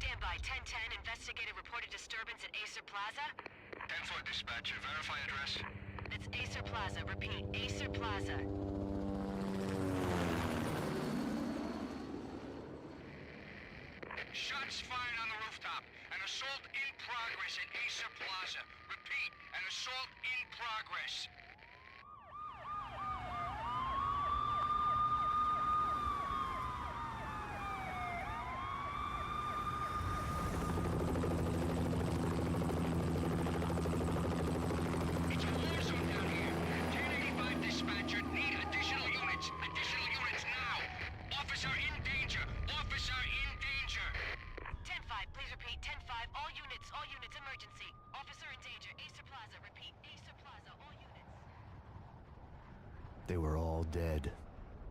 Stand by. 1010, investigated reported disturbance at Acer Plaza. 10-4 dispatcher, verify address. That's Acer Plaza. Repeat, Acer Plaza. Shots fired on the rooftop. An assault in progress at Acer Plaza. Repeat, an assault in progress. It's a war zone down here. 1085 dispatcher, need additional units. Additional units now. Officer in danger. Officer in danger. 10-5, please repeat. 10-5, all units, emergency. Officer in danger, Acer Plaza. Repeat, Acer Plaza, all units. They were all dead.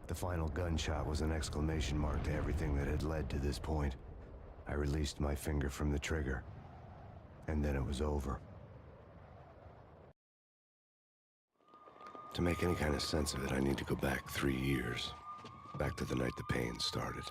The final gunshot was an exclamation mark to everything that had led to this point. I released my finger from the trigger, and then it was over. To make any kind of sense of it, I need to go back 3 years. Back to the night the pain started.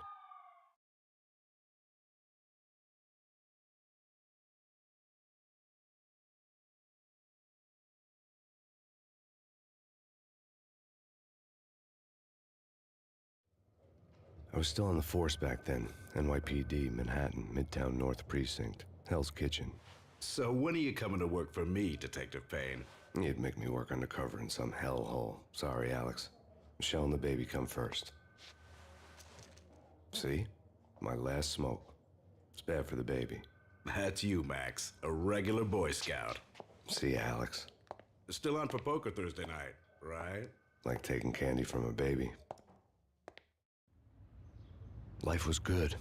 I was still on the force back then. NYPD, Manhattan, Midtown North Precinct, Hell's Kitchen. So when are you coming to work for me, Detective Payne? You'd make me work undercover in some hellhole. Sorry, Alex. Michelle and the baby come first. See? My last smoke. It's bad for the baby. That's you, Max. A regular Boy Scout. See, Alex. Still on for poker Thursday night, right? Like taking candy from a baby. Life was good.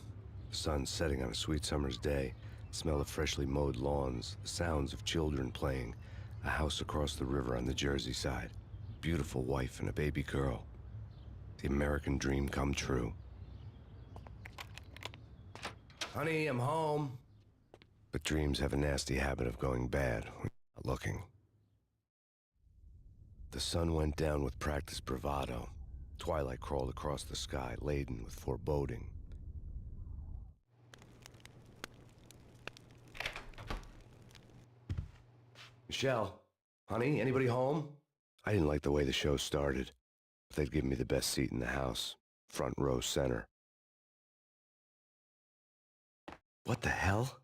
The sun setting on a sweet summer's day. The smell of freshly mowed lawns. The sounds of children playing. A house across the river on the Jersey side. Beautiful wife and a baby girl. The American dream come true. Honey, I'm home. But dreams have a nasty habit of going bad when you're not looking. The sun went down with practiced bravado. Twilight crawled across the sky, laden with foreboding. Michelle, honey, anybody home? I didn't like the way the show started. They'd give me the best seat in the house, front row center. What the hell?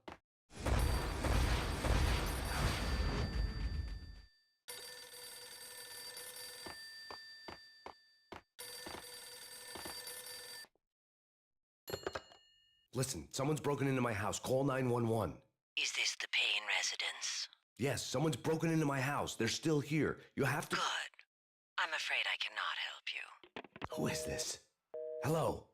Listen, someone's broken into my house. Call 911. Is this the Payne residence? Yes, someone's broken into my house. They're still here. You have to... Good. I'm afraid I cannot help you. Who is this? Hello?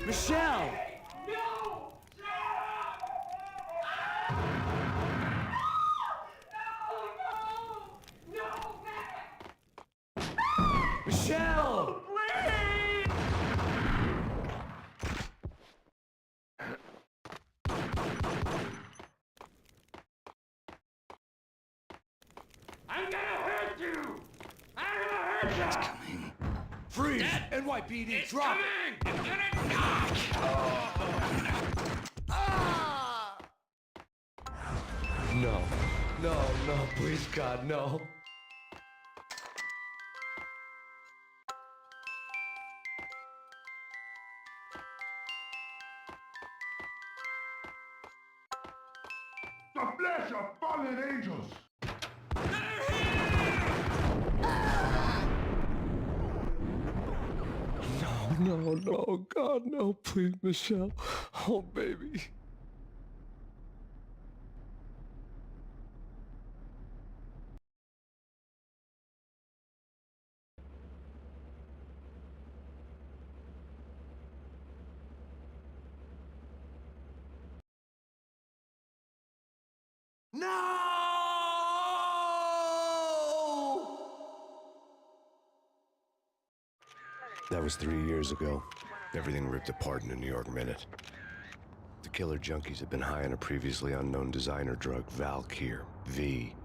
Michelle! Michelle! Please! I'm gonna hurt you! I'm gonna hurt you! It's coming. Freeze! Dad! NYPD, It's drop coming! it! It's gonna knock! Ah! No. No, no, please, God, no. The flesh of fallen angels! No, no, no, God, no, please, Michelle. Oh, baby. No! That was 3 years ago. Everything ripped apart in a New York minute. The killer junkies had been high on a previously unknown designer drug, Valkyr, V.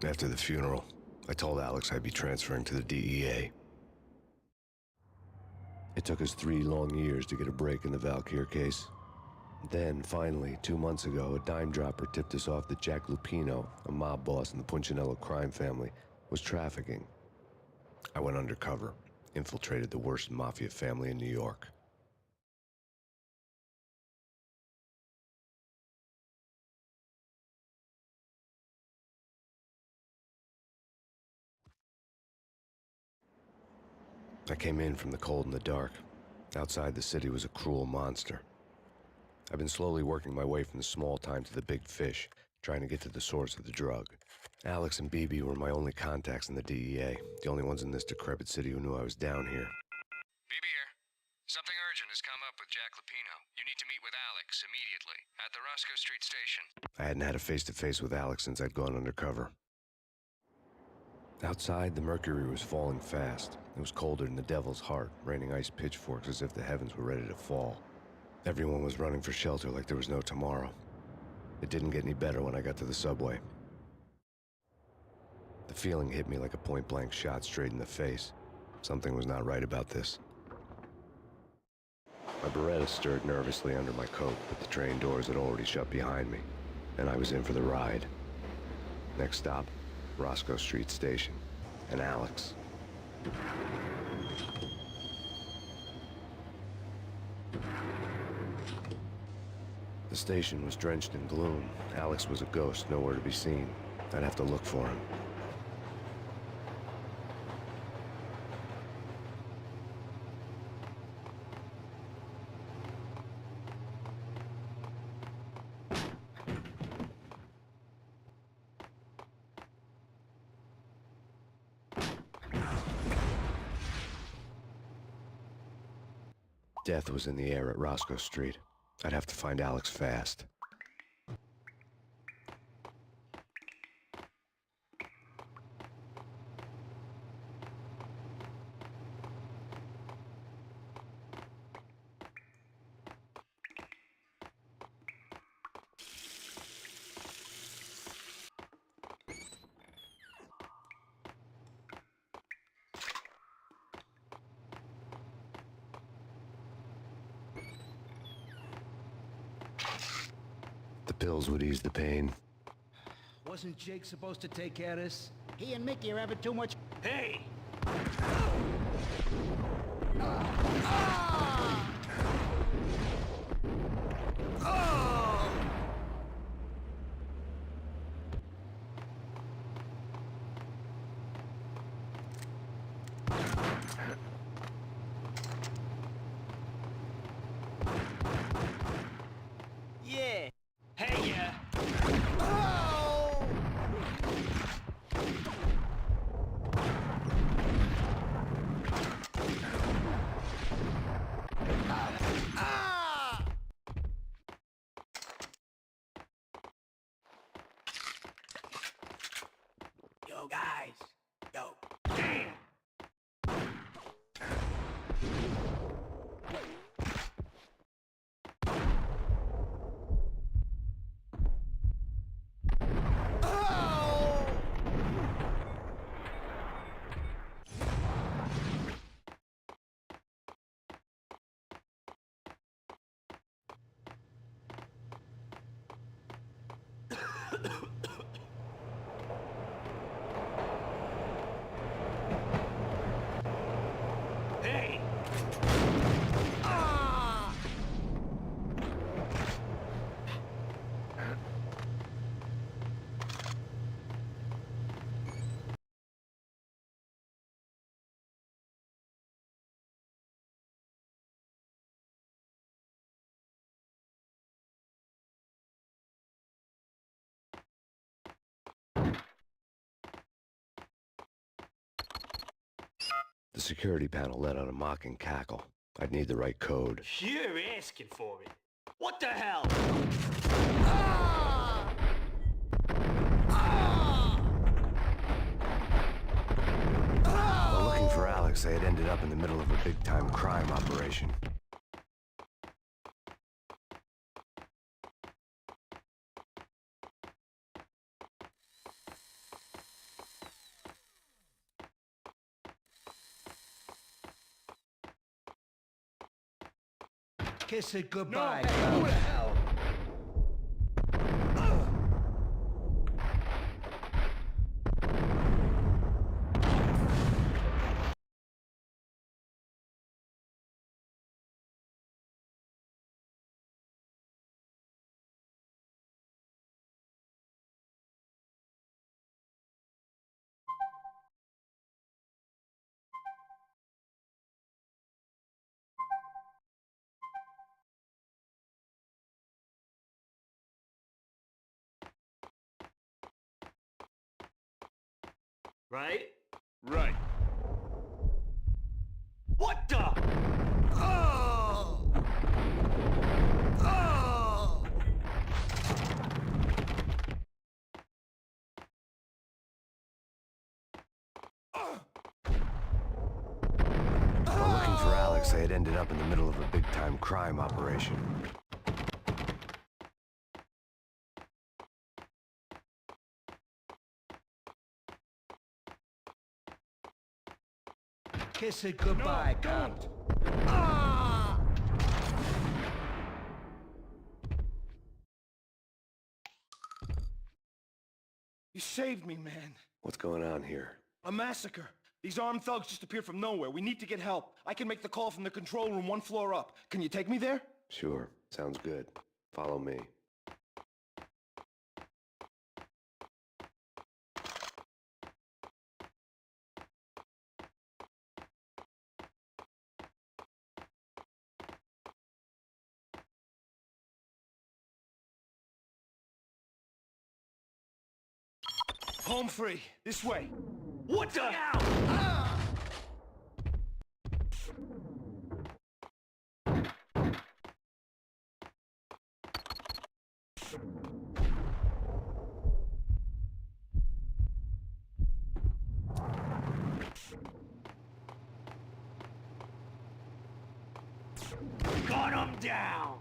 After the funeral, I told Alex I'd be transferring to the DEA. It took us 3 long years to get a break in the Valkyr case. Then, finally, 2 months ago, a dime dropper tipped us off that Jack Lupino, a mob boss in the Punchinello crime family, was trafficking. I went undercover, infiltrated the worst mafia family in New York. I came in from the cold and the dark. Outside the city was a cruel monster. I've been slowly working my way from the small time to the big fish, trying to get to the source of the drug. Alex and BB were my only contacts in the DEA, the only ones in this decrepit city who knew I was down here. BB here. Something urgent has come up with Jack Lupino. You need to meet with Alex immediately at the Roscoe Street station. I hadn't had a face-to-face with Alex since I'd gone undercover. Outside, the mercury was falling fast. It was colder than the devil's heart, raining ice pitchforks as if the heavens were ready to fall. Everyone was running for shelter like there was no tomorrow. It didn't get any better when I got to the subway. The feeling hit me like a point-blank shot straight in the face. Something was not right about this. My Beretta stirred nervously under my coat, but the train doors had already shut behind me, and I was in for the ride. Next stop, Roscoe Street Station, and Alex. The station was drenched in gloom. Alex was a ghost, nowhere to be seen. I'd have to look for him. Death was in the air at Roscoe Street. I'd have to find Alex fast. The pills would ease the pain. Wasn't Jake supposed to take care of this? He and Mickey are having too much... Hey! Yeah! Hey, yeah! Oh! Ah! Yo, guys! Yo! Damn! Hey! Ah! The security panel let out a mocking cackle. I'd need the right code. You're asking for it. What the hell? Ah! Ah! While looking for Alex, I had ended up in the middle of a big-time crime operation. Kiss it goodbye. No, hey, who the hell? Right? Right. What the? Oh! Oh! While looking for Alex, I had ended up in the middle of a big-time crime operation. Kiss it goodbye, No, cop. don't. Ah! You saved me, man. What's going on here? A massacre. These armed thugs just appeared from nowhere. We need to get help. I can make the call from the control room 1 floor up. Can you take me there? Sure, sounds good. Follow me. Home free. This way. What the? Gun him down!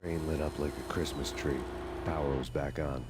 Train lit up like a Christmas tree. Power was back on.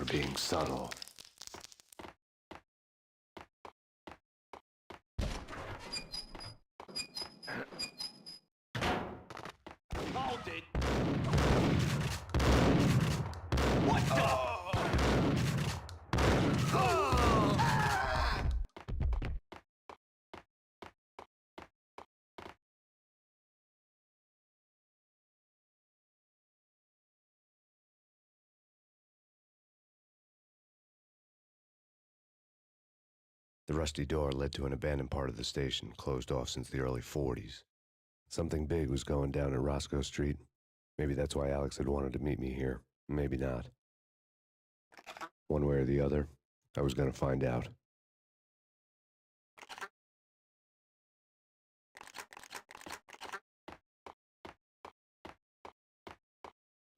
for being subtle. Hold it! What the? The rusty door led to an abandoned part of the station, closed off since the early 40s. Something big was going down at Roscoe Street. Maybe that's why Alex had wanted to meet me here. Maybe not. One way or the other, I was going to find out.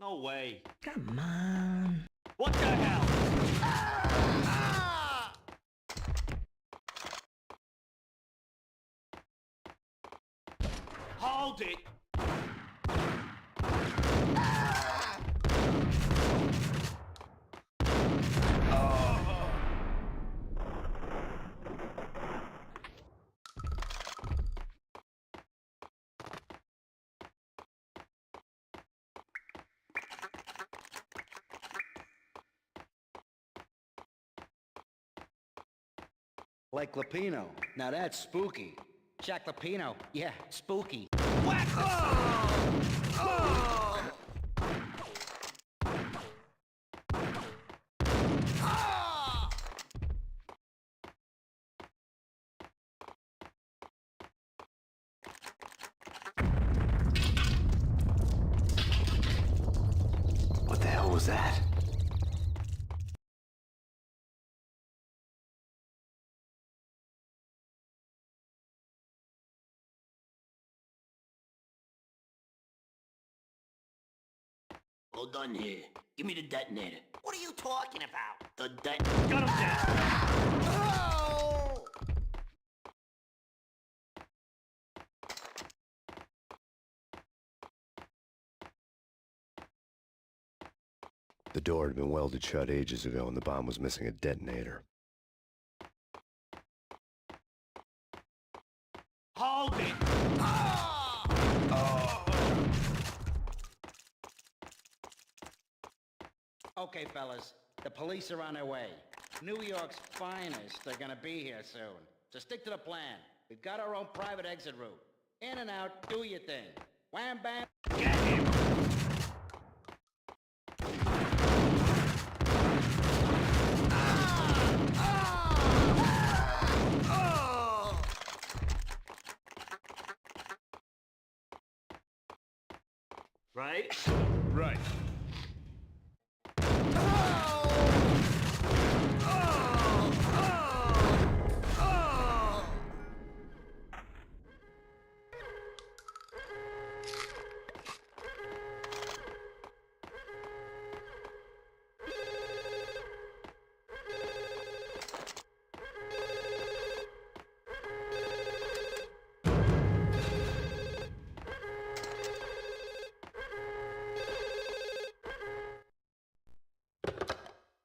No way. Come on. What the hell? Hold it! Like Lapino. Now that's spooky. Jack Lapino. Yeah, spooky. What the hell was that? Hold on here. Give me the detonator. What are you talking about? The detonator. Gun him down! The door had been welded shut ages ago and the bomb was missing a detonator. Hold it! Okay, fellas. The police are on their way. New York's finest are gonna be here soon. So stick to the plan. We've got our own private exit route. In and out, do your thing. Wham bam. Get him! Right? Right.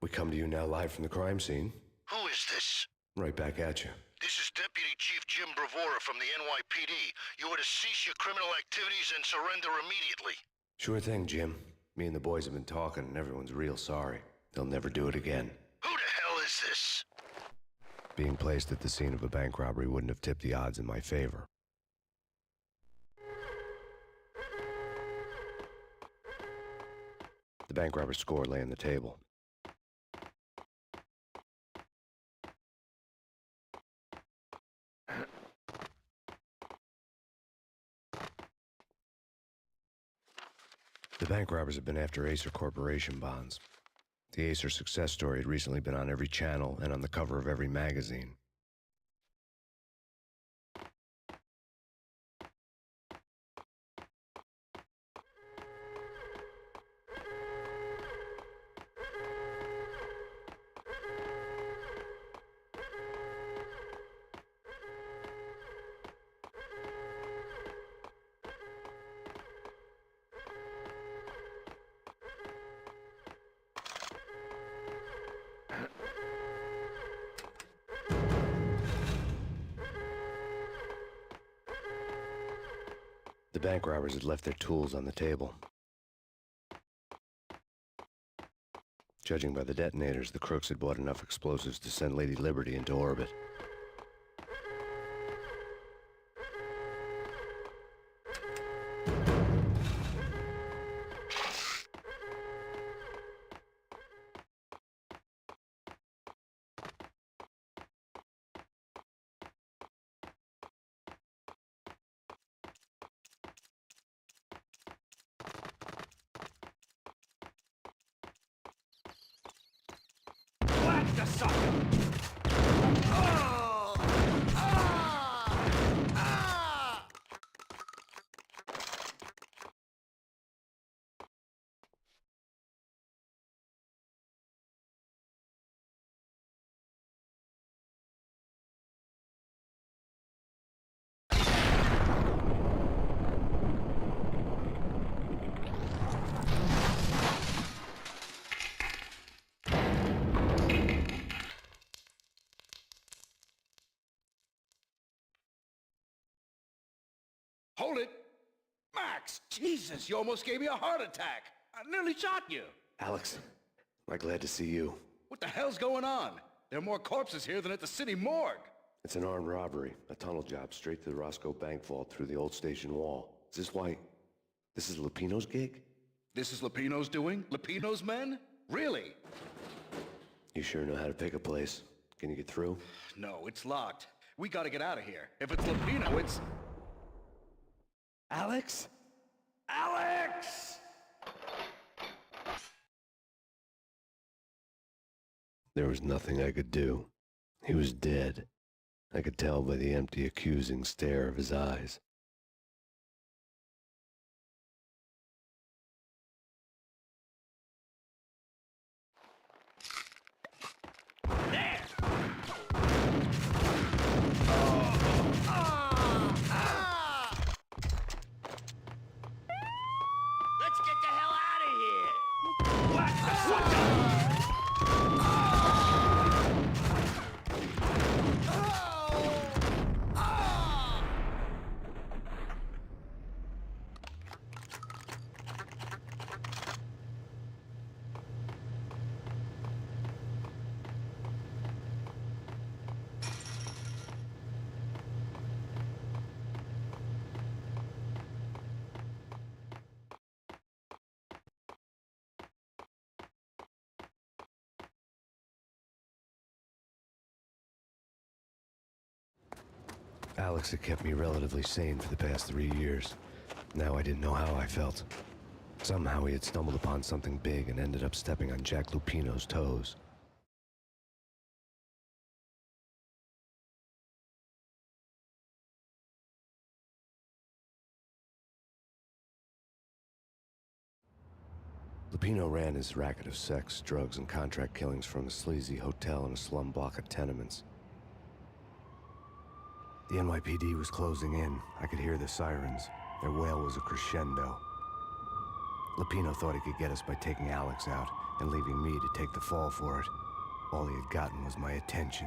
We come to you now live from the crime scene. Who is this? Right back at you. This is Deputy Chief Jim Bravura from the NYPD. You are to cease your criminal activities and surrender immediately. Sure thing, Jim. Me and the boys have been talking and everyone's real sorry. They'll never do it again. Who the hell is this? Being placed at the scene of a bank robbery wouldn't have tipped the odds in my favor. The bank robber's score lay on the table. The bank robbers had been after Acer Corporation bonds. The Acer success story had recently been on every channel and on the cover of every magazine. bank robbers had left their tools on the table. Judging by the detonators, the crooks had bought enough explosives to send Lady Liberty into orbit. Blast the sucker! Hold it! Max! Jesus, you almost gave me a heart attack! I nearly shot you! Alex, am I glad to see you? What the hell's going on? There are more corpses here than at the city morgue! It's an armed robbery, a tunnel job straight to the Roscoe Bank vault through the old station wall. Is this why... this is Lupino's gig? This is Lupino's doing? Lupino's men? Really? You sure know how to pick a place. Can you get through? No, it's locked. We gotta get out of here. If it's Lupino, it's... Alex? Alex! There was nothing I could do. He was dead. I could tell by the empty, accusing stare of his eyes. There! Let's get the hell out of here! Blast the sucker! Alex had kept me relatively sane for the past 3 years. Now I didn't know how I felt. Somehow he had stumbled upon something big and ended up stepping on Jack Lupino's toes. Lupino ran his racket of sex, drugs, and contract killings from a sleazy hotel in a slum block of tenements. The NYPD was closing in. I could hear the sirens. Their wail was a crescendo. Lupino thought he could get us by taking Alex out and leaving me to take the fall for it. All he had gotten was my attention.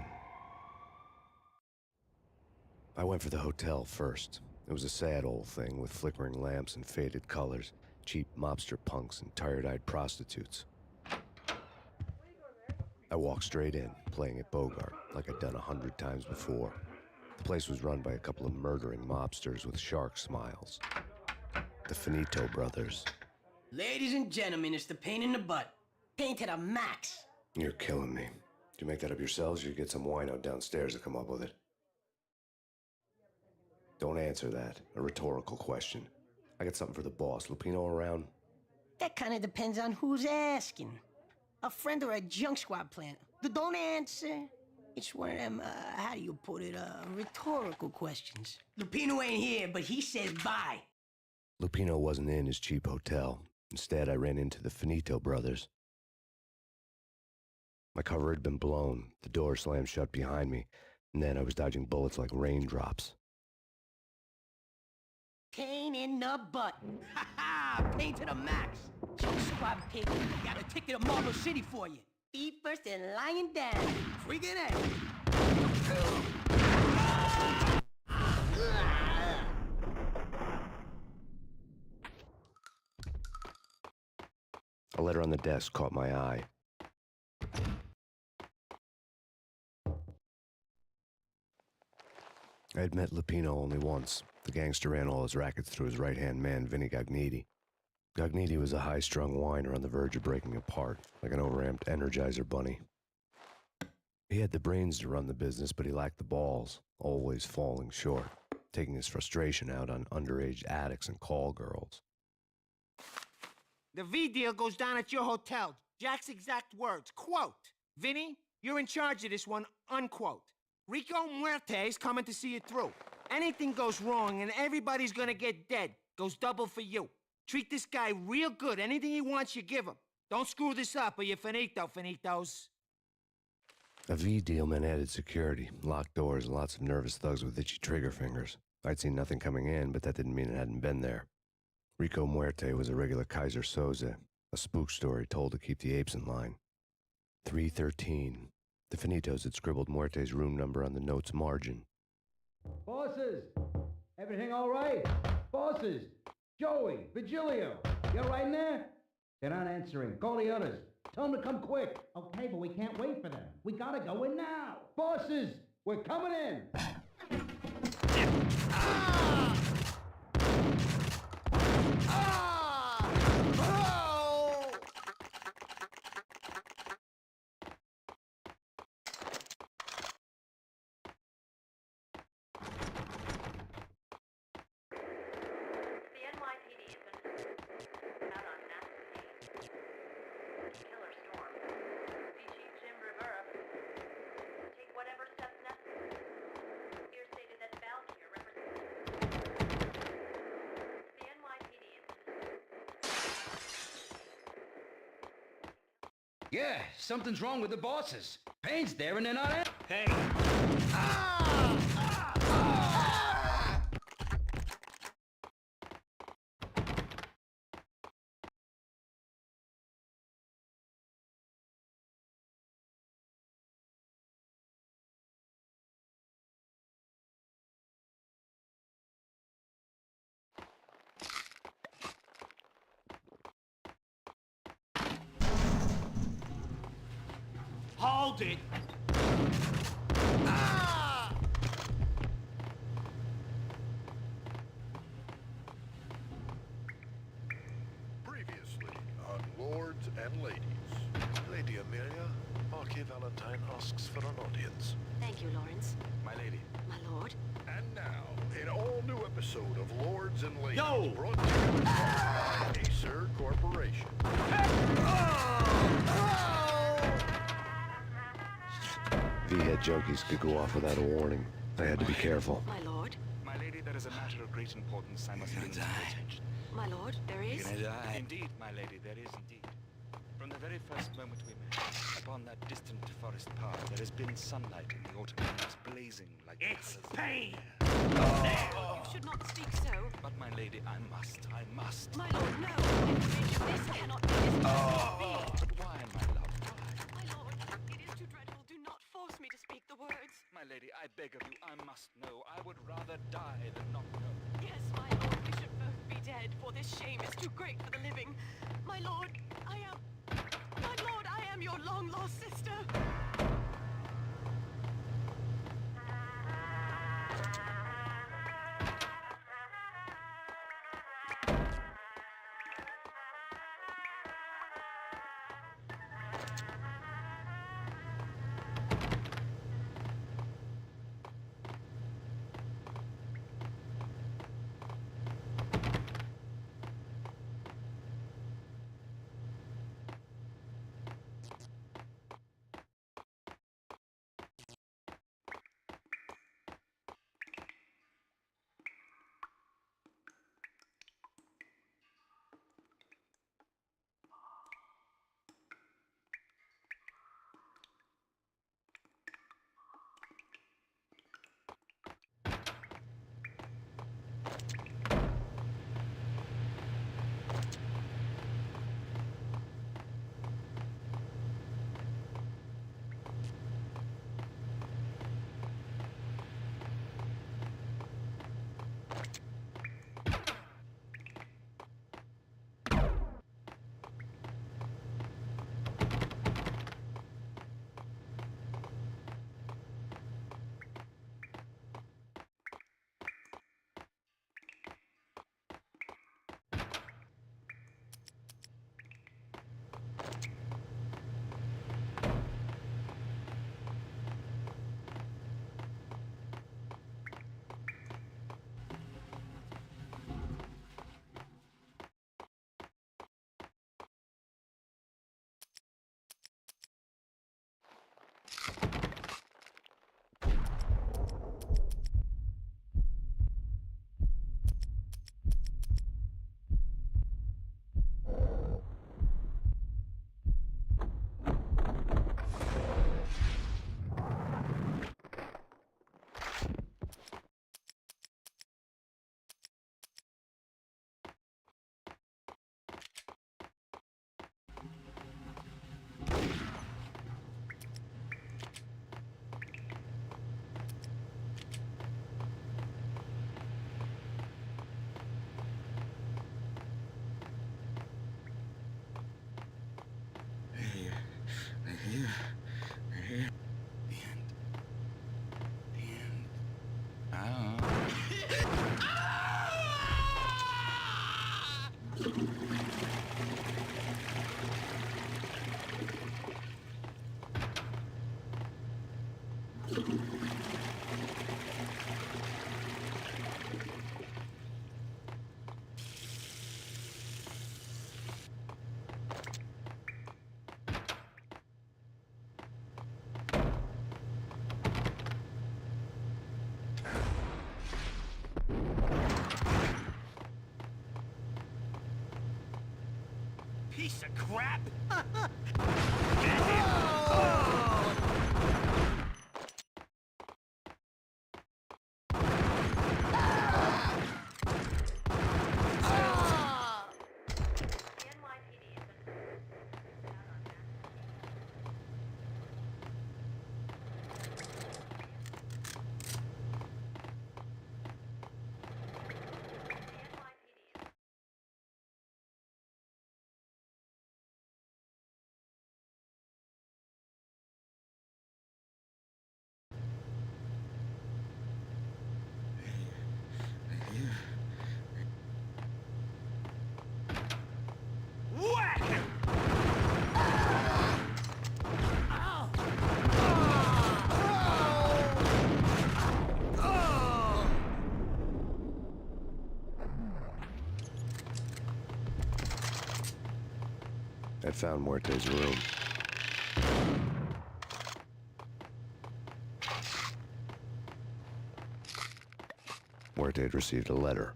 I went for the hotel first. It was a sad old thing with flickering lamps and faded colors, cheap mobster punks and tired-eyed prostitutes. I walked straight in, playing at Bogart, like I'd done 100 times before. The place was run by a couple of murdering mobsters with shark smiles. The Finito brothers. Ladies and gentlemen, it's the pain in the butt. Pain to the max. You're killing me. Did you make that up yourselves, or you get some wino downstairs to come up with it? Don't answer that. A rhetorical question. I got something for the boss. Lupino around? That kind of depends on who's asking. A friend or a junk squad plant. Don't answer. It's one of them, how do you put it, rhetorical questions. Lupino ain't here, but he says bye. Lupino wasn't in his cheap hotel. Instead, I ran into the Finito brothers. My cover had been blown, the door slammed shut behind me, and then I was dodging bullets like raindrops. Pain in the butt. Ha ha! Pain to the max. Junk squad pig. Got a ticket to Marble City for you. Feet first and lying down. Freaking out. A letter on the desk caught my eye. I had met Lupino only once. The gangster ran all his rackets through his right-hand man, Vinny Gagniti. Gagniti was a high-strung whiner on the verge of breaking apart, like an overamped Energizer bunny. He had the brains to run the business, but he lacked the balls, always falling short, taking his frustration out on underage addicts and call girls. The V deal goes down at your hotel. Jack's exact words, quote, "Vinny, you're in charge of this one," unquote. Rico Muerte's coming to see it through. Anything goes wrong and everybody's gonna get dead. Goes double for you. Treat this guy real good. Anything he wants, you give him. Don't screw this up or you're finito, finitos. A V deal meant added security, locked doors, and lots of nervous thugs with itchy trigger fingers. I'd seen nothing coming in, but that didn't mean it hadn't been there. Rico Muerte was a regular Kaiser Soze, a spook story told to keep the apes in line. 313. The Finitos had scribbled Muerte's room number on the note's margin. Bosses! Everything all right? Bosses! Joey! Vigilio! You all right in there? They're not answering. Call the others. Tell them to come quick. Okay, but we can't wait for them. We gotta go in now. Bosses! We're coming in! Killer storm. BTG-Gameover. Take whatever steps necessary. Here stated that Valkyrie represents the NYPD. Yeah, something's wrong with the bosses. Payne's there and they're not in. Hey! Hold it! Previously on Lords and Ladies. Lady Amelia, Marquis Valentine asks for an audience. Thank you, Lawrence. My lady. My lord. And now, an all-new episode of Lords and Ladies No! brought to you by Acer Corporation. V-head junkies could go off without a warning. I had to be careful. My lord. My lady, there is a matter of great importance I must bring to your attention. My lord, there is. Indeed, my lady, there is indeed. From the very first moment we met, upon that distant forest path, there has been sunlight in the autumn leaves blazing like the It's colors of Payne! You should not speak so. But my lady, I must. My lord, no. This cannot be. This cannot be. But why, my love, why? My lord, it is too dreadful. Do not force me to speak the words. My lady, I beg of you, I must know. I would rather die than not know. Yes, my lord, we should both be dead, for this shame is too great for the living. My lord, I am your long-lost sister. Piece of crap! Whack him! I found Muerte's room. Muerte had received a letter.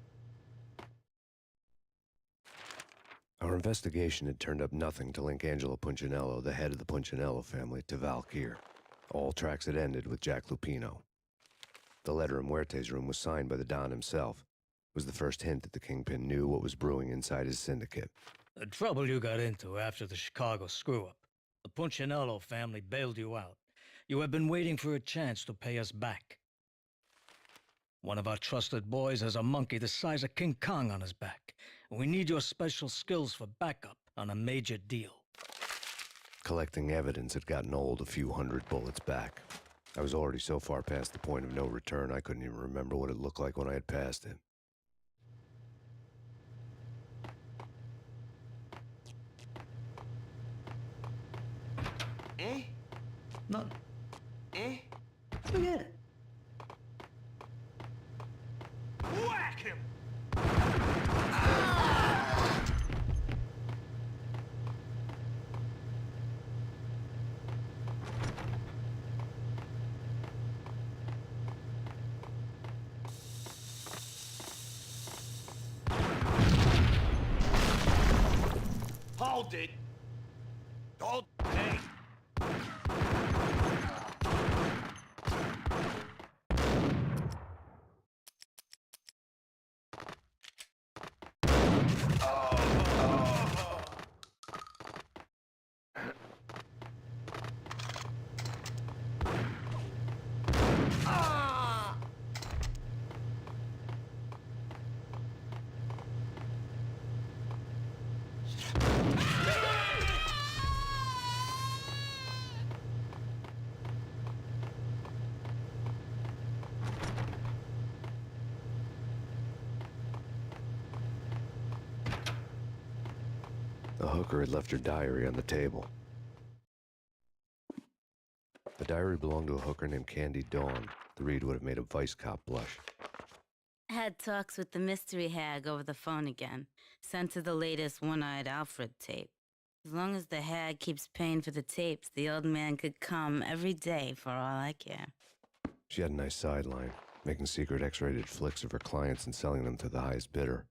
Our investigation had turned up nothing to link Angelo Punchinello, the head of the Punchinello family, to Valkyr. All tracks had ended with Jack Lupino. The letter in Muerte's room was signed by the Don himself. It was the first hint that the Kingpin knew what was brewing inside his syndicate. The trouble you got into after the Chicago screw-up. The Punchinello family bailed you out. You have been waiting for a chance to pay us back. One of our trusted boys has a monkey the size of King Kong on his back. We need your special skills for backup on a major deal. Collecting evidence had gotten old a few hundred bullets back. I was already so far past the point of no return, I couldn't even remember what it looked like when I had passed it. Eh? Nothing. Eh? Forget it. Whack him! Hold it! Don't pay! The hooker had left her diary on the table. The diary belonged to a hooker named Candy Dawn. The read would have made a vice cop blush. Had talks with the mystery hag over the phone again. Sent her the latest One-Eyed Alfred tape. As long as the hag keeps paying for the tapes, the old man could come every day for all I care. She had a nice sideline, making secret X-rated flicks of her clients and selling them to the highest bidder.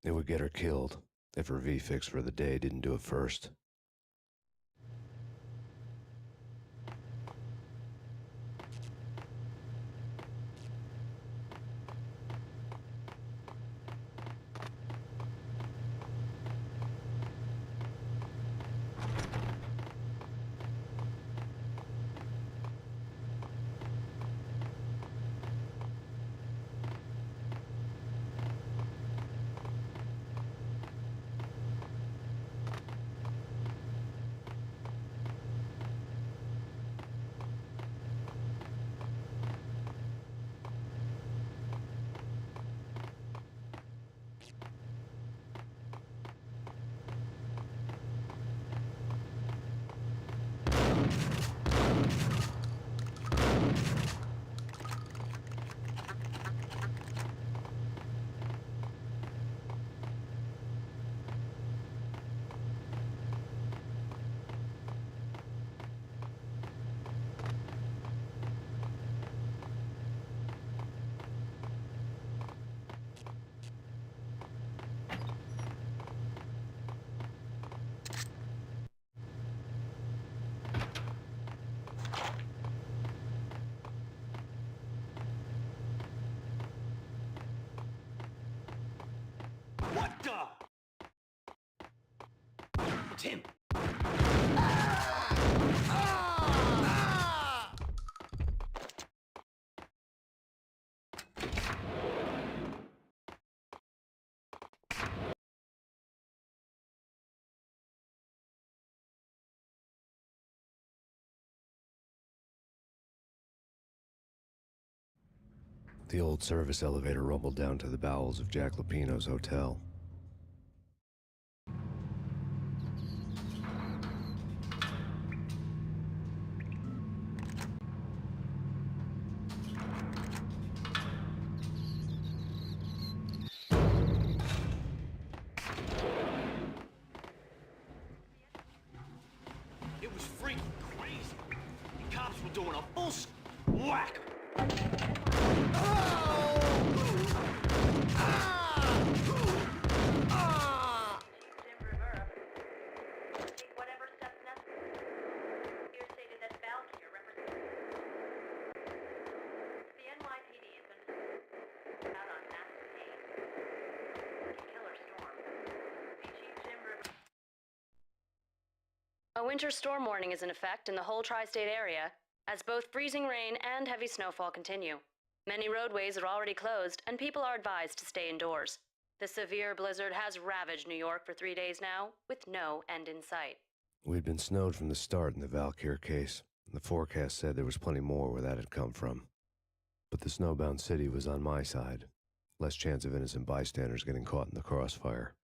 It would get her killed if her V-fix for the day didn't do it first. Found him! The old service elevator rumbled down to the bowels of Jack Lupino's hotel. It was freaking crazy. The cops were doing a full whack. A winter storm warning is in effect in the whole tri-state area, as both freezing rain and heavy snowfall continue. Many roadways are already closed, and people are advised to stay indoors. The severe blizzard has ravaged New York for 3 days now, with no end in sight. We'd been snowed from the start in the Valkyr case. The forecast said there was plenty more where that had come from. But the snowbound city was on my side. Less chance of innocent bystanders getting caught in the crossfire.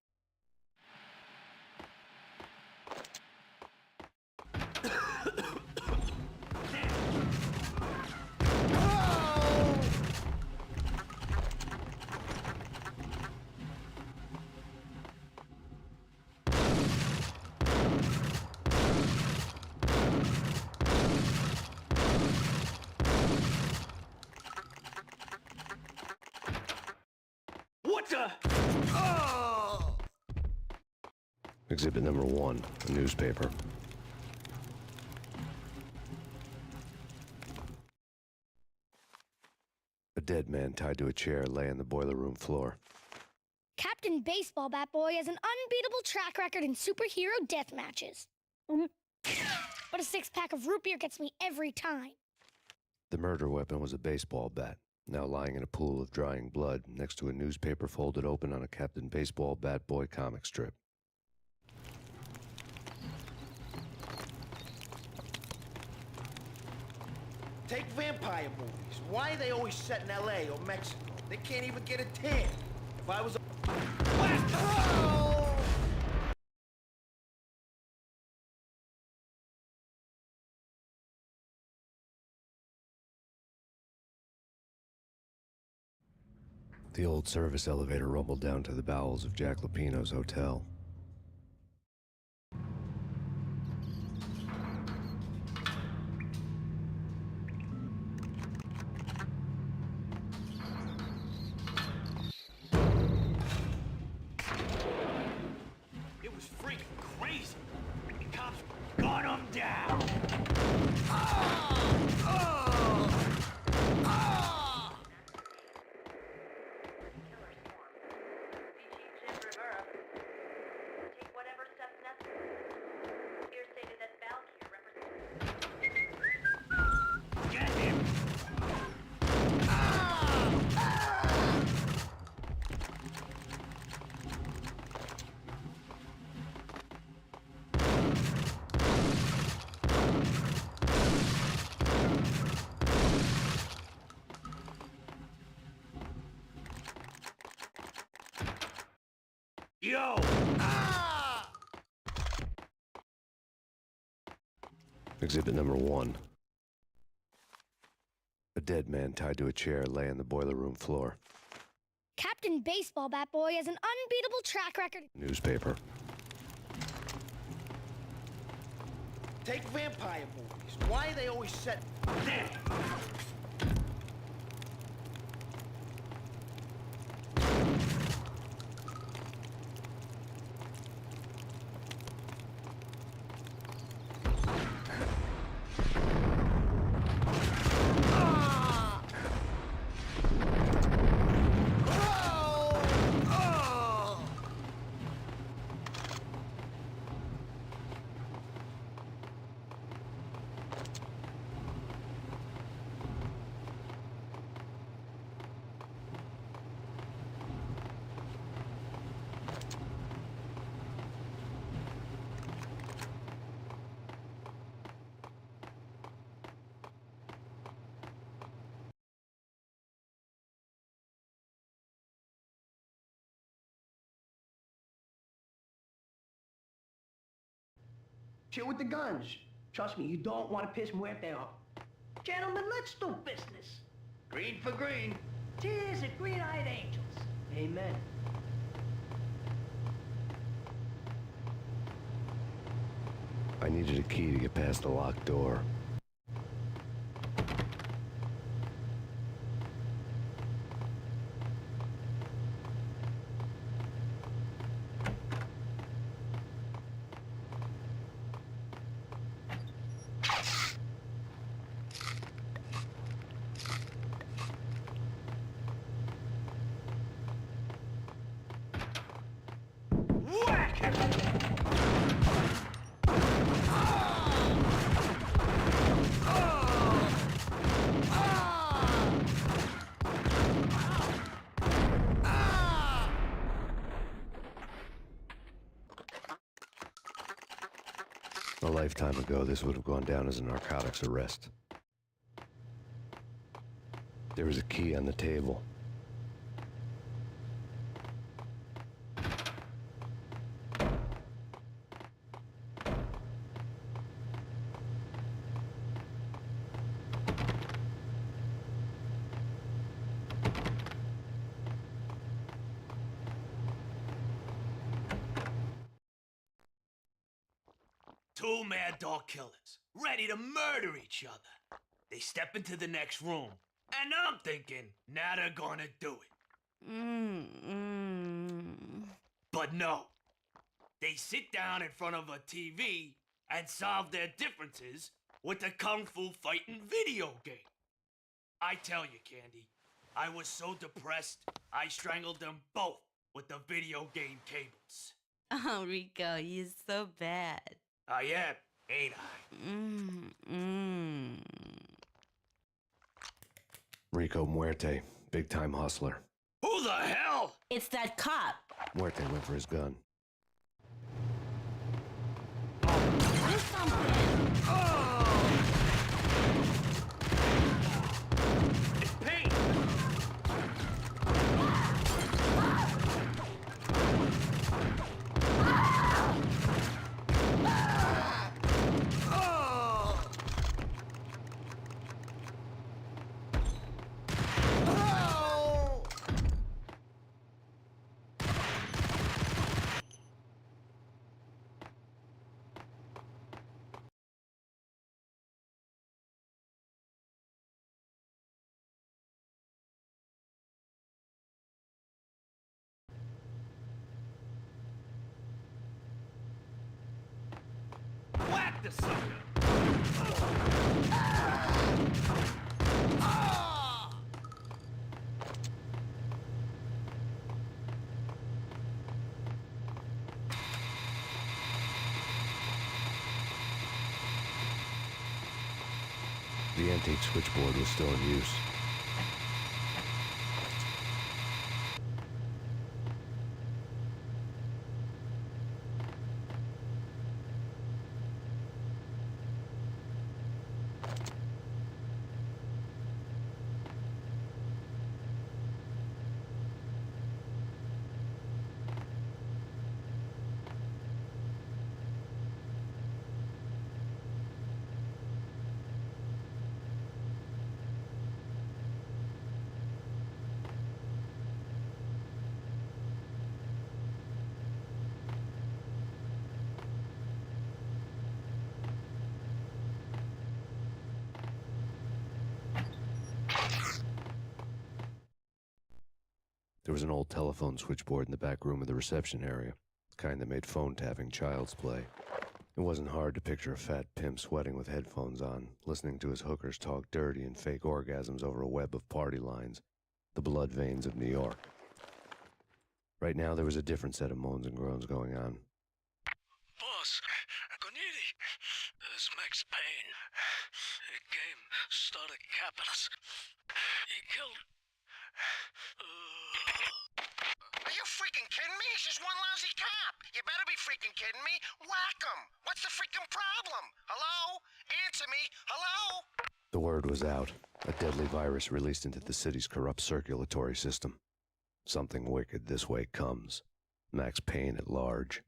What the? Oh! Exhibit number 1, a newspaper. A dead man tied to a chair lay on the boiler room floor. Captain Baseball Bat Boy has an unbeatable track record in superhero death matches. But a 6-pack of root beer gets me every time. The murder weapon was a baseball bat, now lying in a pool of drying blood next to a newspaper folded open on a Captain Baseball Bat Boy comic strip. Take vampire movies. Why are they always set in L.A. or Mexico? They can't even get a tan. If I was a... Oh! The old service elevator rumbled down to the bowels of Jack Lupino's hotel. It was freaking crazy. The cops got him down. Get him! Yo! Exhibit number 1. A dead man tied to a chair lay on the boiler room floor. Captain Baseball Bat Boy has an unbeatable track record. Newspaper. Take vampire movies. Why are they always set... There! Chill with the guns. Trust me, you don't want to piss Muerte off. Gentlemen, let's do business. Green for green. Cheers at green-eyed angels. Amen. I needed a key to get past the locked door. A lifetime ago, this would have gone down as a narcotics arrest. There was a key on the table. Two mad dog killers, ready to murder each other. They step into the next room, and I'm thinking, now they're gonna do it. But no. They sit down in front of a TV and solve their differences with a kung fu fighting video game. I tell you, Candy, I was so depressed, I strangled them both with the video game cables. Oh, Rico, you're so bad. I am, ain't I? Rico Muerte, big-time hustler. Who the hell? It's that cop. Muerte went for his gun. Do something. It's Payne. Whack the sucker! The antique switchboard was still in use. There was an old telephone switchboard in the back room of the reception area, the kind that made phone tapping child's play. It wasn't hard to picture a fat pimp sweating with headphones on, listening to his hookers talk dirty and fake orgasms over a web of party lines, the blood veins of New York. Right now, there was a different set of moans and groans going on. Boss, Conidi, this Max Payne. He came, started capping us. He killed... Are you freaking kidding me? He's just one lousy cop. You better be freaking kidding me. Whack him. What's the freaking problem? Hello? Answer me. Hello? The word was out. A deadly virus released into the city's corrupt circulatory system. Something wicked this way comes. Max Payne at large.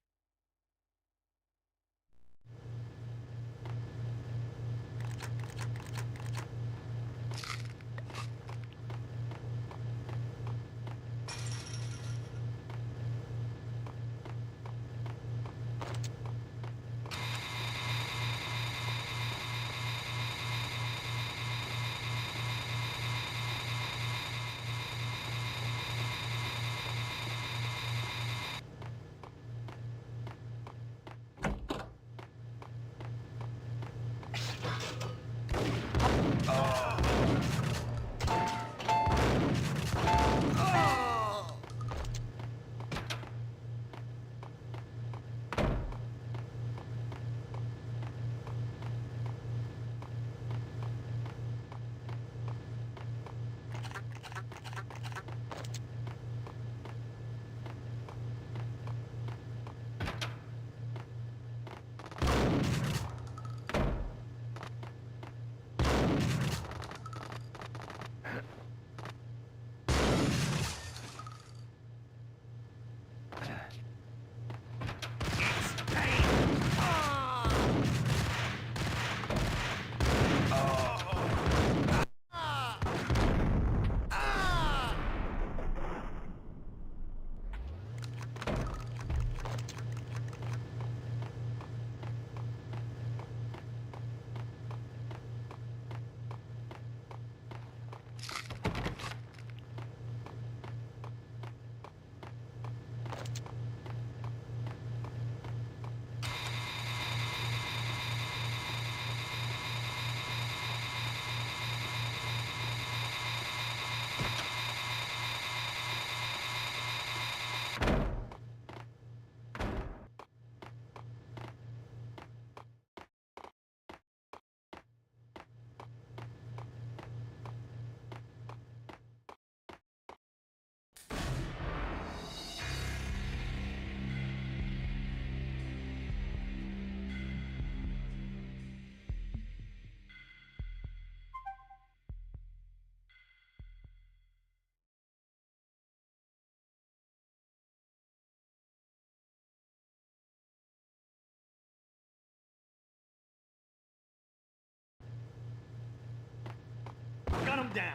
Gun him down.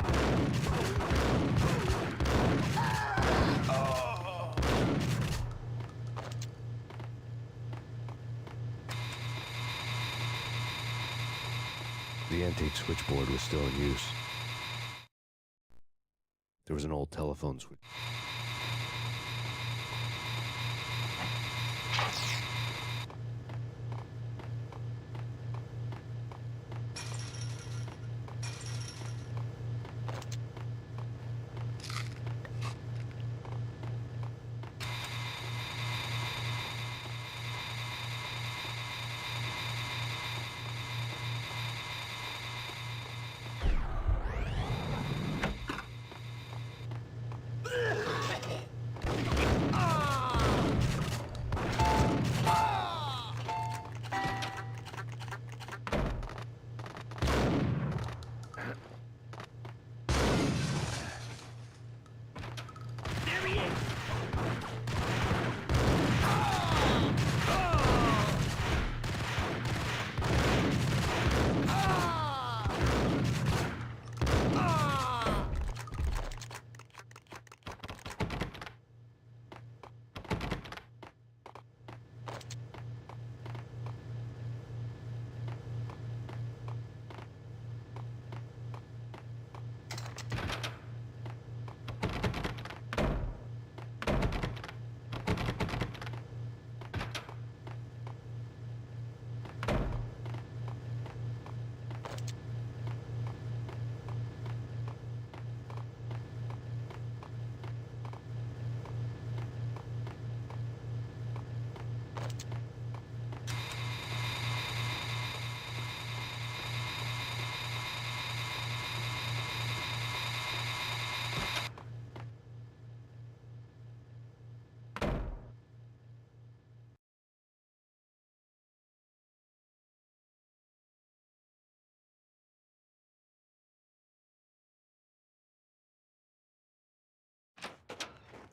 The antique switchboard was still in use. There was an old telephone switch.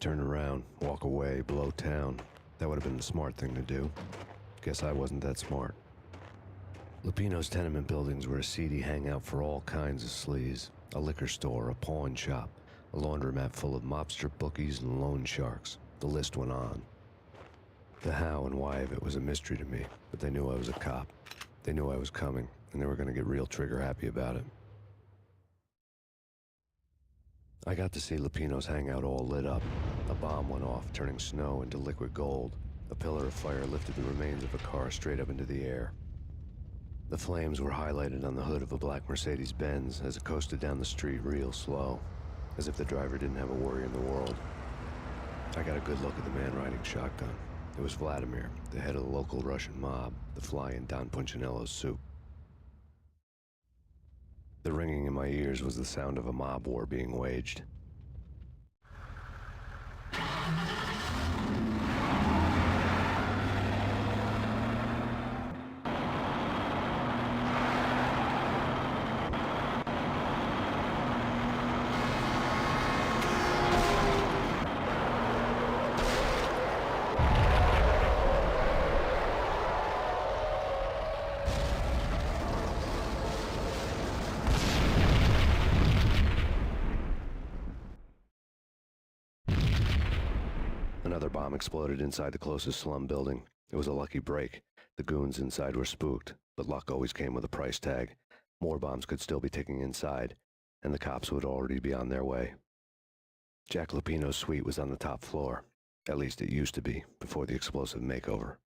Turn around, walk away, blow town. That would have been the smart thing to do. Guess I wasn't that smart. Lupino's tenement buildings were a seedy hangout for all kinds of sleaze. A liquor store, a pawn shop, a laundromat full of mobster bookies and loan sharks. The list went on. The how and why of it was a mystery to me, but they knew I was a cop. They knew I was coming, and they were going to get real trigger happy about it. I got to see Lupino's hangout all lit up. A bomb went off, turning snow into liquid gold. A pillar of fire lifted the remains of a car straight up into the air. The flames were highlighted on the hood of a black Mercedes-Benz as it coasted down the street real slow, as if the driver didn't have a worry in the world. I got a good look at the man riding shotgun. It was Vladimir, the head of the local Russian mob, the fly in Don Punchinello's soup. The ringing in my ears was the sound of a mob war being waged. Another bomb exploded inside the closest slum building. It was a lucky break. The goons inside were spooked, but luck always came with a price tag. More bombs could still be ticking inside, and the cops would already be on their way. Jack Lupino's suite was on the top floor. At least it used to be, before the explosive makeover.